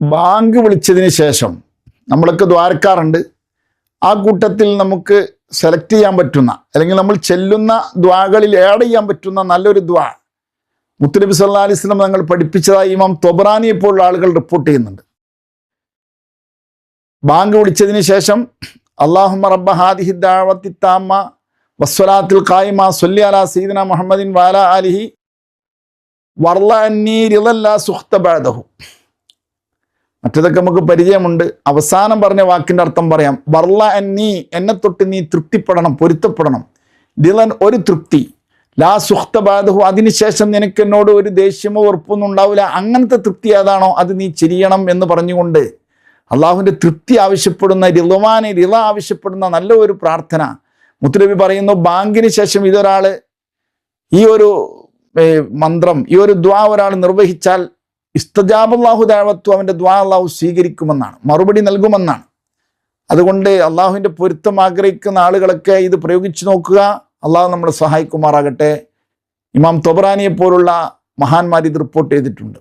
Bank വിളിച്ചതിന് ശേഷം നമ്മളൊക്കെ ദ്വാരക്കാറുണ്ട്. ആ കൂട്ടത്തിൽ നമുക്ക് സെലക്ട് ചെയ്യാൻ പറ്റുന്ന അല്ലെങ്കിൽ നമ്മൾ ചെല്ലുന്ന ദ്വാകളിൽ ആഡ് ചെയ്യാൻ പറ്റുന്ന നല്ലൊരു ദ്വാ മുത്തുനബി സല്ലല്ലാഹു അലൈഹി വസല്ലം തങ്ങൾ പഠിപ്പിച്ചതായി ഇമാം ത്വബറാനിയെ പോലുള്ള ആളുകൾ റിപ്പോർട്ട് ചെയ്യുന്നുണ്ട്. ബാങ്ക് വിളിച്ചതിന് ശേഷം അല്ലാഹുമ്മ റബ്ബ ഹാദിഹി ദഅവത്തി താമ്മ വസ്സലാത്തിൽ ഖായിമ സ്വല്ലി അലാ സയ്യിദിന മുഹമ്മദിൻ വഅലാ ആലിഹി വർള അന്നി റിളല്ലാ സുഖ്ത ബഅദഹു. മറ്റതൊക്കെ നമുക്ക് പരിചയമുണ്ട്. അവസാനം പറഞ്ഞ വാക്കിൻ്റെ അർത്ഥം പറയാം. വർള അന്നി, എന്നെ തൊട്ട് നീ തൃപ്തിപ്പെടണം, പൊരുത്തപ്പെടണം. ദിലൻ, ഒരു തൃപ്തി. ലാ സുഖ്ത ബഅദഹു, അതിനുശേഷം നിനക്ക് എന്നോട് ഒരു ദേഷ്യമോ വെറുപ്പൊന്നും ഉണ്ടാവില്ല. അങ്ങനത്തെ തൃപ്തി ഏതാണോ അത് നീ ചെയ്യണം എന്ന് പറഞ്ഞുകൊണ്ട് അള്ളാഹുവിൻ്റെ തൃപ്തി ആവശ്യപ്പെടുന്ന, റിള ആവശ്യപ്പെടുന്ന നല്ല ഒരു പ്രാർത്ഥന മുത്തുനബി പറയുന്നു. ബാങ്കിന് ശേഷം ഇതൊരാൾ ഈ ഒരു മന്ത്രം, ഈ ഒരു ദ്വാ ഒരാൾ നിർവഹിച്ചാൽ ഇസ്തജാബല്ലാഹു ദഅവത്തു, അവൻ്റെ ദ്വാ അള്ളാഹു സ്വീകരിക്കുമെന്നാണ്, മറുപടി നൽകുമെന്നാണ്. അതുകൊണ്ട് അള്ളാഹുവിൻ്റെ പൊരുത്തം ആഗ്രഹിക്കുന്ന ആളുകളൊക്കെ ഇത് പ്രയോഗിച്ചു നോക്കുക. അള്ളാഹു നമ്മളെ സഹായിക്കുമാറാകട്ടെ. ഇമാം ത്വബറാനിയെ പോലുള്ള മഹാന്മാർ ഇത് റിപ്പോർട്ട് ചെയ്തിട്ടുണ്ട്.